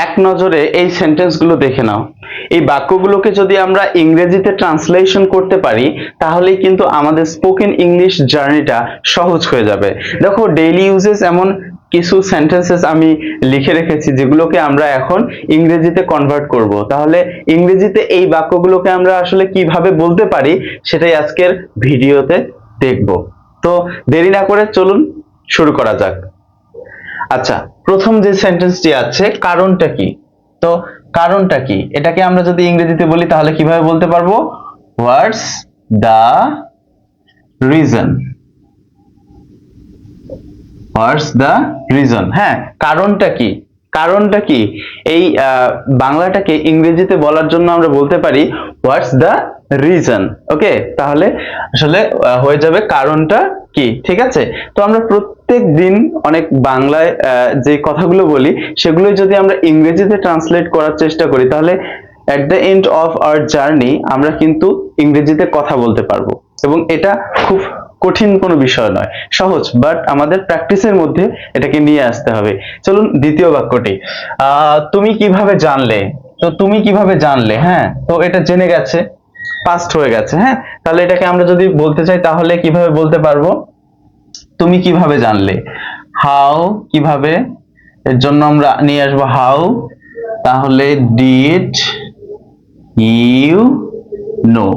এক নজরে এই সেন্টেন্সগুলো দেখে নাও। এই বাক্যগুলোকে যদি আমরা ইংরেজিতে ট্রান্সলেশন করতে পারি তাহলেই কিন্তু আমাদের স্পোকেন ইংলিশ জার্নিটা সহজ হয়ে যাবে। দেখো, ডেইলি ইউজেস এমন কিছু সেন্টেন্সেস আমি লিখে রেখেছি যেগুলোকে আমরা এখন ইংরেজিতে কনভার্ট করব। তাহলে ইংরেজিতে এই বাক্যগুলোকে আমরা আসলে কিভাবে বলতে পারি সেটাই আজকের ভিডিওতে দেখব। তো দেরি না করে চলুন শুরু করা যাক। আচ্ছা, প্রথম যে সেন্টেন্সটি আছে, কারণটা কি? তো কারণটা কি এটাকে আমরা যদি ইংরেজিতে বলি তাহলে কিভাবে বলতে পারবো? What's the reason. What's the reason. হ্যাঁ, কারণটা কি? কারণটা কি এই বাংলাটাকে ইংরেজিতে বলার জন্য আমরা বলতে পারি হোয়াটস দ্য রিজন। ওকে, তাহলে আসলে হয়ে যাবে কারণটা কি। ঠিক আছে, তো আমরা প্রত্যেক দিন অনেক বাংলায় যে কথাগুলো বলি সেগুলো যদি আমরা ইংরেজিতে ট্রান্সলেট করার চেষ্টা করি তাহলে at the end of our journey আমরা কিন্তু ইংরেজিতে কথা বলতে পারবো। এবং এটা খুব কঠিন কোনো বিষয় নয়, সহজ, বাট আমাদের প্র্যাকটিসের মধ্যে এটাকে নিয়ে আসতে হবে। চলুন দ্বিতীয় বাক্যটি, তুমি কিভাবে জানলে। তো তুমি কিভাবে জানলে, হ্যাঁ, তো এটা জেনে গেছে, পাস্ট হয়ে গেছে। হ্যাঁ, তাহলে এটাকে আমরা যদি বলতে চাই তাহলে কিভাবে বলতে পারবো? তুমি কিভাবে জানলে। হাউ, কিভাবে, এর জন্য আমরা নিয়ে আসবো হাউ। তাহলে did you know.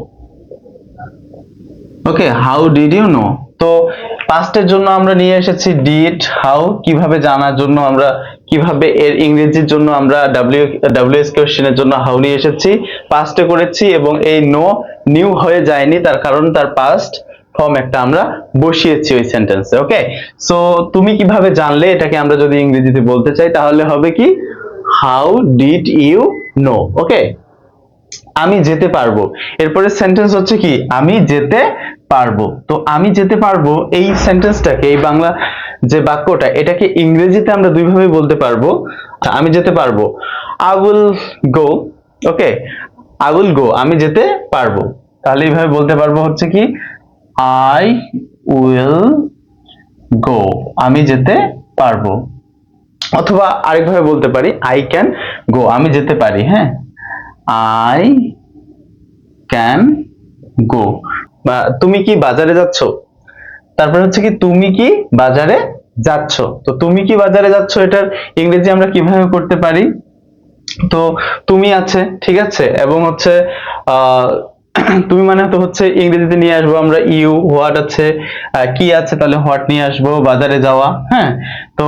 Okay, how did you know. তো পাস্টের জন্য আমরা নিয়ে এসেছি ডিড। হাউ, কিভাবে জানার জন্য আমরা কিভাবে এর ইংরেজির জন্য আমরা ডব্লিউএস কোশ্চেনের জন্য হাউ নিয়ে এসেছি, পাস্টে করেছি এবং এই নো নিউ হয়ে যায়নি, তার কারণ তার পাস্ট ফর্ম একটা আমরা বসিয়েছি ওই সেন্টেন্সে। ওকে, সো তুমি কিভাবে জানলে এটাকে আমরা যদি ইংরেজিতে বলতে চাই তাহলে হবে কি হাউ ডিড ইউ নো। ওকে, আমি যেতে পারবো। এরপরে সেন্টেন্স হচ্ছে কি আমি যেতে পারবো। তো আমি যেতে পারবো এই সেন্টেন্সটাকে, এই বাংলা যে বাক্যটা, এটাকে ইংরেজিতে আমরা দুইভাবে বলতে পারবো। আমি যেতে পারবো, I will go. Okay, I will go, আমি যেতে পারবো। তাহলে এইভাবে বলতে পারবো হচ্ছে কি আই উইল গো, আমি যেতে পারবো। অথবা আরেকভাবে বলতে পারি আই ক্যান গো, আমি যেতে পারি। হ্যাঁ, আই ক্যান গো। বা তুমি কি বাজারে যাচ্ছ। তারপর হচ্ছে কি তুমি কি বাজারে যাচ্ছ। তো তুমি কি বাজারে যাচ্ছ এটার ইংরেজি আমরা কিভাবে করতে পারি? তো তুমি আছে, ঠিক আছে, এবং হচ্ছে তুমি মানে তো হচ্ছে ইংরেজিতে নিয়ে আসবো আমরা ইউ। হোয়াট আছে, কি আছে, তাহলে হোয়াট নিয়ে আসবো। বাজারে যাওয়া, হ্যাঁ, তো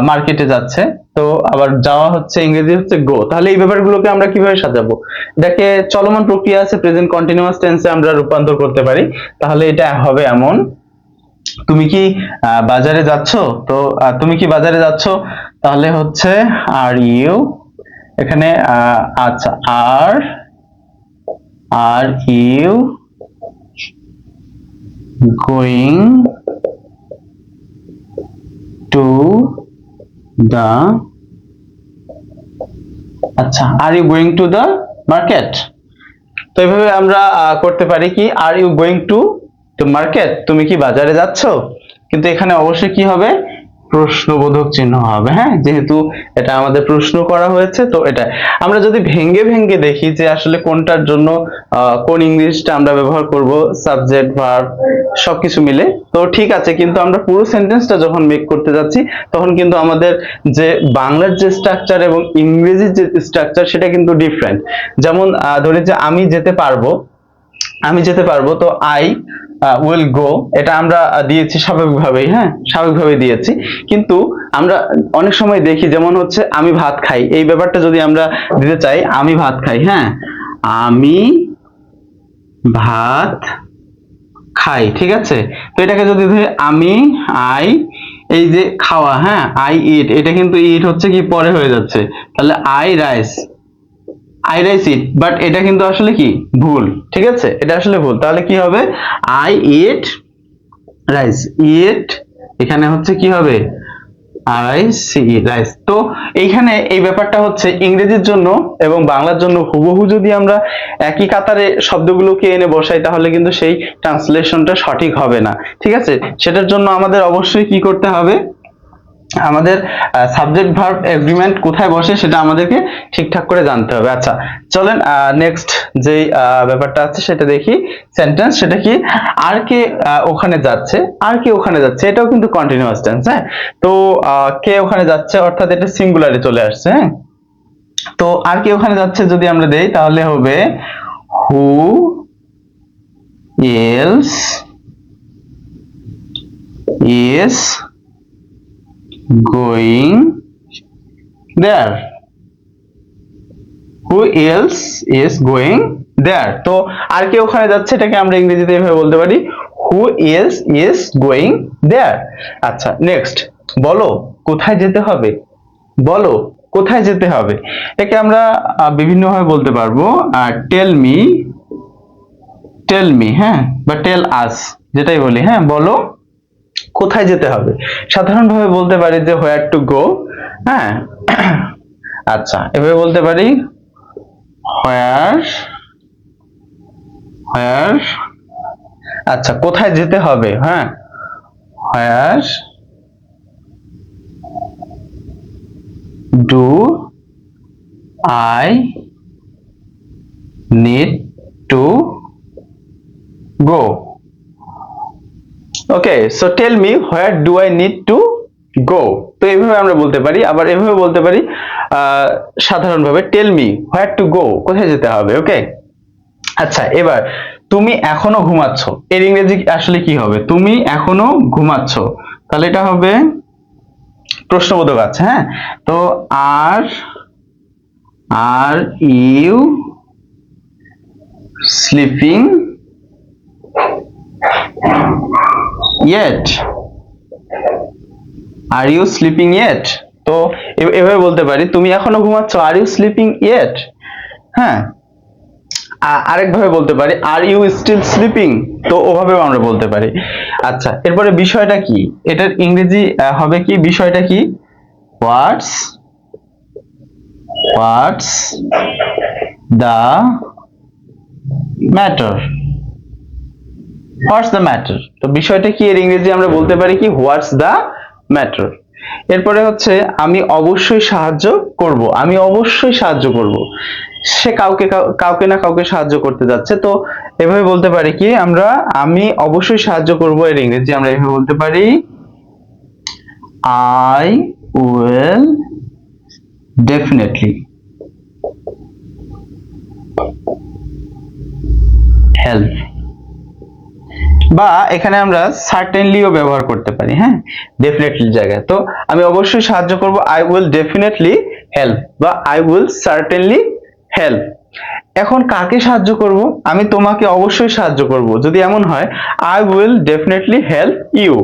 মার্কেটে যাচ্ছে। তো আবার যাওয়া হচ্ছে ইংরেজি হচ্ছে গো। তাহলে এই ব্যাপারগুলোকে আমরা কিভাবে সাজাবো? এটাকে চলমান প্রক্রিয়া আছে, প্রেজেন্ট কন্টিনিউয়াস টেন্সে আমরা রূপান্তর করতে পারি। তাহলে এটা হবে এমন, তুমি কি বাজারে যাচ্ছ। তো তুমি কি বাজারে যাচ্ছ, তাহলে হচ্ছে আর ইউ, এখানে আচ্ছা are you going to the, আচ্ছা are you going to the market. তো এইভাবে আমরা করতে পারি কি are you going to market, তুমি কি বাজারে যাচ্ছ। কিন্তু এখানে অবশ্যই কি হবে, প্রশ্নবোধক চিহ্ন হবে। হ্যাঁ, যেহেতু এটা আমাদের প্রশ্ন করা হয়েছে, তো এটা আমরা যদি ভেঙ্গে ভেঙ্গে দেখি যে আসলে কোনটার জন্য কোন ইংলিশটা আমরা ব্যবহার করব, সাবজেক্ট ভার্ব সবকিছু মিলে, তো ঠিক আছে। কিন্তু আমরা পুরো সেন্টেন্সটা যখন মেক করতে যাচ্ছি তখন কিন্তু আমাদের যে বাংলার যে স্ট্রাকচার এবং ইংরেজির যে স্ট্রাকচার সেটা কিন্তু ডিফারেন্ট। যেমন ধরি যে আমি যেতে পারবো, আমি যেতে পারবো, তো আই উইল গো, এটা আমরা দিয়েছি স্বাভাবিকভাবেই। হ্যাঁ, স্বাভাবিকভাবেই দিয়েছি। কিন্তু আমরা অনেক সময় দেখি যেমন হচ্ছে আমি ভাত খাই, এই ব্যাপারটা যদি আমরা দিতে চাই আমি ভাত খাই, হ্যাঁ, আমি ভাত খাই, ঠিক আছে। তো এটাকে যদি ধরি আমি আই, এই যে খাওয়া, হ্যাঁ, আই ইট, এটা কিন্তু ইট হচ্ছে কি পরে হয়ে যাচ্ছে। তাহলে আই রাইস ইট, বাট এটা কিন্তু আসলে কি ভুল, ঠিক আছে, এটা আসলে ভুল। তাহলে কি হবে আই ইট রাইস, ইট এখানে হচ্ছে কি হবে আই সি রাইস। তো এইখানে এই ব্যাপারটা হচ্ছে ইংরেজির জন্য এবং বাংলার জন্য হুবহু যদি আমরা একই কাতারে শব্দগুলোকে এনে বসাই তাহলে কিন্তু সেই ট্রান্সলেশনটা সঠিক হবে না, ঠিক আছে। সেটার জন্য আমাদের অবশ্যই কি করতে হবে, আমাদের সাবজেক্ট ভার্ব এগ্রিমেন্ট কোথায় বসে সেটা আমাদেরকে ঠিকঠাক করে জানতে হবে। আচ্ছা চলেন নেক্সট যে ব্যাপারটা আছে সেটা দেখি। সেন্টেন্স সেটা কি, আর কে ওখানে যাচ্ছে, আর কে ওখানে যাচ্ছে, এটাও কিন্তু কন্টিনিউয়াস টেন্স। হ্যাঁ, তো কে ওখানে যাচ্ছে অর্থাৎ এটা সিঙ্গুলারে চলে আসছে। হ্যাঁ, তো আর কে ওখানে যাচ্ছে যদি আমরা দেই তাহলে হবে who else is going there, who else is going there. তো আর কে ওখানে যাচ্ছে এটাকে আমরা ইংরেজিতে এভাবে বলতে পারি who else is going there. আচ্ছা নেক্সট, বলো কোথায় যেতে হবে, বলো কোথায় যেতে হবে, এটাকে আমরা বিভিন্নভাবে বলতে পারবো। টেল মি, টেল মি, হ্যাঁ, বা টেল আস, যেটাই বলি। হ্যাঁ, বলো কোথায় যেতে হবে। সাধারণভাবে বলতে পারি যে হোয়ার টু গো। হ্যাঁ, আচ্ছা এভাবে বলতে পারি হোয়ার, হোয়ার, আচ্ছা কোথায় যেতে হবে। হ্যাঁ, where do I need to go. Okay, so tell me where do I need to go. তো এইভাবে আমরা বলতে পারি। আবার এভাবে বলতে পারি সাধারণভাবে টেল মি হোয়ার টু গো, কোথায় যেতে হবে। ওকে, আচ্ছা এবার তুমি এখনো ঘুমাচ্ছ, এর ইংরেজি আসলে কি হবে, তুমি এখনো ঘুমাচ্ছ, তাহলে এটা হবে প্রশ্নবোধক আছে। হ্যাঁ, তো আর are you sleeping yet, are you sleeping yet। তো এভাবে বলতে পারি তুমি এখনো ঘুমাচ্ছ, আর ইউ স্লিপিং yet। হ্যাঁ, আরেকভাবে বলতে পারি আর ইউ স্টিল স্লিপিং, তো ওভাবেও আমরা বলতে পারি। আচ্ছা এরপরে বিষয়টা কি, এটার ইংরেজি হবে কি, বিষয়টা কি, what's, what's the matter, what's the matter. তো বিষয়টা কি এর ইংরেজি আমরা বলতে পারি কি, হোয়াটস দ্য ম্যাটার। এরপরে হচ্ছে আমি অবশ্যই সাহায্য করব, আমি অবশ্যই সাহায্য করব, সে কাউকে না কাউকে সাহায্য করতে যাচ্ছে। তো এভাবে বলতে পারি কি আমরা, আমি অবশ্যই সাহায্য করব এর ইংরেজি আমরা এভাবে বলতে পারি আই উইল ডেফিনেটলি হেল্প, বা এখানে আমরা সার্টেনলিও ব্যবহার করতে পারি। হ্যাঁ, ডেফিনেটলি জায়গায়। তো আমি অবশ্যই সাহায্য করব আই উইল ডেফিনেটলি হেল্প, বা আই উইল সার্টেনলি হেল্প। এখন কাকে সাহায্য করব, আমি তোমাকে অবশ্যই সাহায্য করব, যদি এমন হয় I will definitely help you.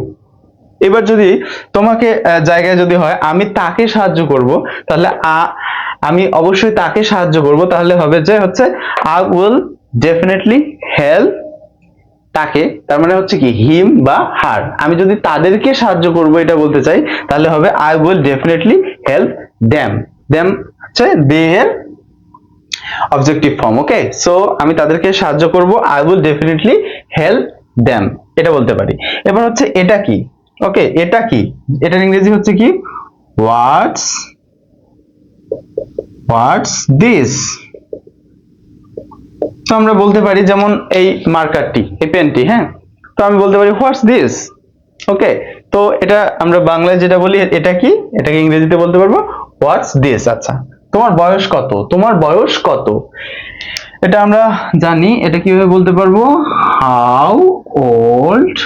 এবার যদি তোমাকে জায়গায় যদি হয় আমি তাকে সাহায্য করব, তাহলে আমি অবশ্যই তাকে সাহায্য করব, তাহলে হবে যে হচ্ছে আই উইল ডেফিনেটলি হেল্প তাকে, তার মানে হচ্ছে কি হিম বা হার। আমি যদি তাদেরকে সাহায্য করব এটা বলতে চাই তাহলে হবে I will definitely help them. Them হচ্ছে দে এর অবজেক্টিভ ফর্ম। ওকে, সো আমি তাদেরকে সাহায্য করব I will definitely help them, এটা বলতে পারি। এবার হচ্ছে এটা কি, ওকে এটা কি, এটার ইংরেজি হচ্ছে কি হোয়াটস, হোয়াটস দিস। তো আমরা বলতে পারি যেমন এই মার্কারটি, এই পেনটি। হ্যাঁ, তো আমি বলতে পারি হোয়াটস দিস। ওকে, তো এটা আমরা বাংলায় যেটা বলি এটা কি, এটাকে ইংরেজিতে বলতে পারবো হোয়াটস দিস। আচ্ছা তোমার বয়স কত, তোমার বয়স কত, এটা আমরা জানি, এটা কিভাবে বলতে পারবো হাউ ওল্ড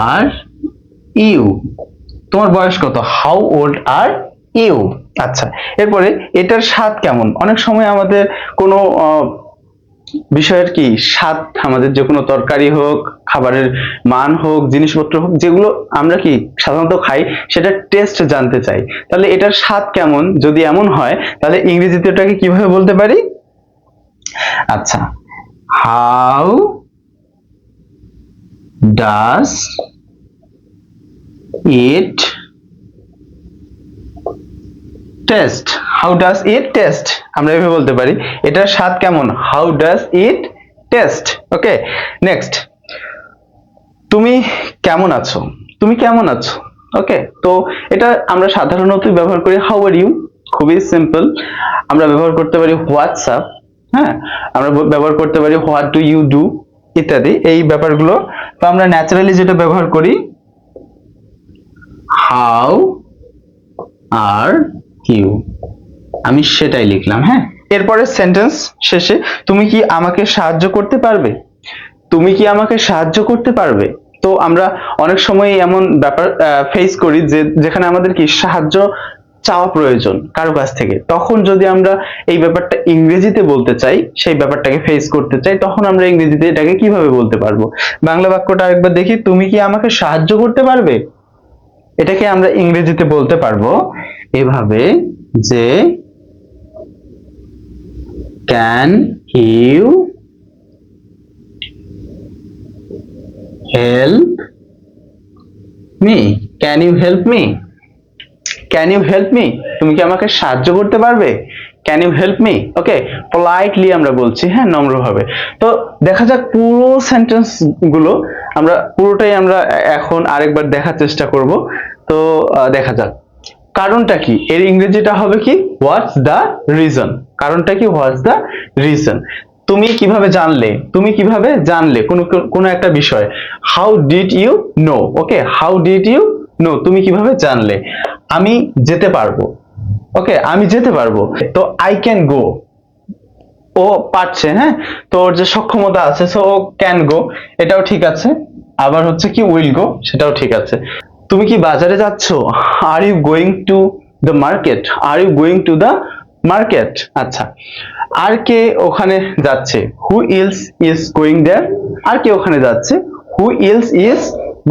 আর ইউ, তোমার বয়স কত, হাউ ওল্ড আর ইউ। আচ্ছা এরপরে এটার স্বাদ কেমন, অনেক সময় আমাদের কোনো বিষয়ের কি স্বাদ, আমাদের যে কোনো তরকারি হোক, খাবারের মান হোক, জিনিসপত্র হোক, যেগুলো আমরা কি সাধারণত খাই সেটা টেস্ট জানতে চাই, তাহলে এটার স্বাদ কেমন যদি এমন হয় তাহলে ইংরেজিতে এটাকে কিভাবে বলতে পারি। আচ্ছা how does it test, how does it test, আমরা এভাবে বলতে পারি এটার স্বাদ কেমন, how does it test. Okay, next তুমি কেমন আছো, তুমি কেমন আছো। ওকে, তো এটা আমরা সাধারণত ব্যবহার করি হাউ আর ইউ, খুবই সিম্পল। আমরা ব্যবহার করতে পারি হোয়াটসঅ্যাপ, হ্যাঁ, আমরা ব্যবহার করতে পারি হোয়াট ডু ইউ ডু ইত্যাদি এই ব্যাপারগুলো। তো আমরা ন্যাচারালি যেটা ব্যবহার করি হাউ আর ইউ, আমি সেটাই লিখলাম। হ্যাঁ, এরপরে সেন্টেন্স শেষে তুমি কি আমাকে সাহায্য করতে পারবে, তুমি কি আমাকে সাহায্য করতে পারবে। তো আমরা অনেক সময় এমন ব্যাপার ফেস করি যে যেখানে আমাদের কি সাহায্য চাওয়া প্রয়োজন কারো কাছ থেকে, তখন যদি আমরা এই ব্যাপারটা ইংরেজিতে বলতে চাই, সেই ব্যাপারটাকে ফেস করতে চাই, তখন আমরা ইংরেজিতে এটাকে কিভাবে বলতে পারবো। বাংলা বাক্যটা আরেকবার দেখি, তুমি কি আমাকে সাহায্য করতে পারবে, এটাকে আমরা ইংরেজিতে বলতে পারবো এভাবে যে can you help me, can you help me, can you help me, তুমি কি আমাকে সাহায্য করতে পারবে, can you help me. Okay, politely আমরা বলছি, হ্যাঁ, নম্রভাবে। তো দেখা যাক পুরো সেন্টেন্স গুলো আমরা পুরোটাই আমরা এখন আরেকবার দেখার চেষ্টা করব। তো দেখা যাক কারণটা কি, এর ইংরেজিটা হবে কি হোয়াটস দ্য রিজন, কারণটা কি হোয়াটস দ্য রিজন। তুমি কিভাবে জানলে, তুমি কিভাবে জানলে কোনো একটা বিষয়, how did you know, okay, how did you know, তুমি কিভাবে জানলে। আমি যেতে পারবো, ওকে, আমি যেতে পারবো। তো আই ক্যান গো, ও পারছে, হ্যাঁ, তো ওর যে সক্ষমতা আছে, সো ও ক্যান গো, এটাও ঠিক আছে। আবার হচ্ছে কি উইল গো, সেটাও ঠিক আছে। তুমি কি বাজারে যাচ্ছ, are you going to the market, are you going to the market. আচ্ছা, আর কে ওখানে যাচ্ছে, who else is going there, আর কে ওখানে যাচ্ছে, who else is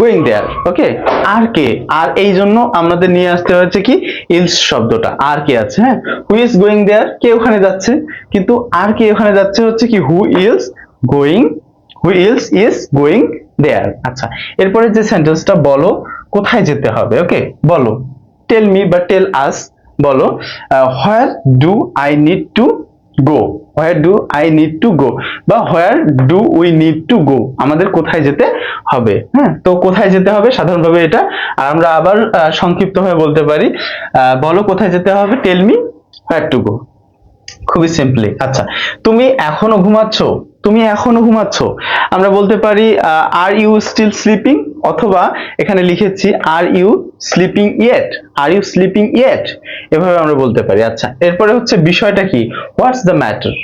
going there. Okay, আর কে, আর এই জন্য আমাদের নিয়ে আসতে হচ্ছে কি ইলস শব্দটা, আর কে আছে, হ্যাঁ, হু ইজ গোয়িং দেয়ার, কে ওখানে যাচ্ছে, কিন্তু আর কে ওখানে যাচ্ছে হচ্ছে কি who else going, who else is going there. আচ্ছা, এরপরে যে সেন্টেন্সটা বলো কোথায় যেতে হবে, ওকে, বলো, টেল মি বা টেল আস, বলো where do I need to go, where do I need to go, বা where do we need to go, আমাদের কোথায় যেতে হবে। হ্যাঁ, তো কোথায় যেতে হবে সাধারণভাবে এটা, আর আমরা আবার সংক্ষিপ্ত ভাবে বলতে পারি বলো কোথায় যেতে হবে, টেল মি হোয়ার টু গো, খুবই সিম্পলি। আচ্ছা, তুমি এখনো ঘুমাচ্ছ, তুমি এখনো ঘুমাচ্ছ, আমরা বলতে পারি আর ইউ স্টিল স্লিপিং, অথবা এখানে লিখেছি are you sleeping yet, are you sleeping yet, এভাবে আমরা বলতে পারি। আচ্ছা, এরপরে হচ্ছে বিষয়টা কি, হোয়াটস দ্য ম্যাটার,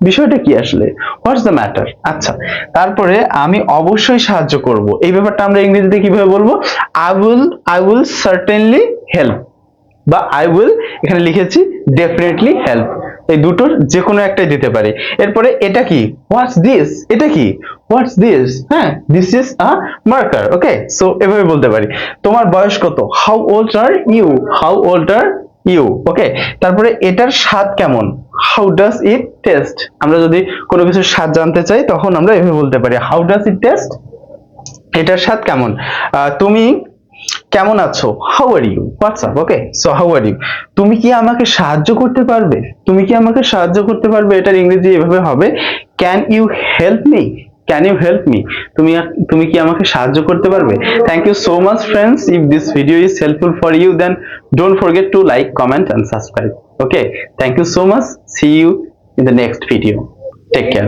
বিষয়টা কি আসলে, হোয়াটস দ্য ম্যাটার। আচ্ছা, তারপরে আমি অবশ্যই সাহায্য করব, এই ব্যাপারটা আমরা ইংরেজিতে কিভাবে বলবো, আই উইল সার্টেনলি হেল্প, বা আই উইল এখানে লিখেছি ডেফিনেটলি হেল্প, এই দুটোর যে কোনো একটাই দিতে পারি। এরপরে এটা কি, হোয়াটস দিস, এটা কি, হোয়াটস দিস, হ্যাঁ, this is a marker. Okay, so এভাবে বলতে পারি। তোমার বয়স কত, how old are you, how old are you. Okay, তারপরে এটার স্বাদ কেমন, হাউ ডাজ ইট টেস্ট, আমরা যদি কোনো কিছুর স্বাদ জানতে চাই তখন আমরা এভাবে বলতে পারি হাউ ডাজ ইট টেস্ট, এটার স্বাদ কেমন। তুমি কেমন আছো, how are you, WhatsApp. Okay, so how are you, তুমি কি আমাকে সাহায্য করতে পারবে, তুমি কি আমাকে সাহায্য করতে পারবে, এটার ইংরেজি এভাবে হবে can you help me, can you help me, তুমি কি আমাকে সাহায্য করতে পারবে। Thank you so much friends, if this video is helpful for you then don't forget to like, comment and subscribe. Okay, thank you so much, see you in the next video, take care.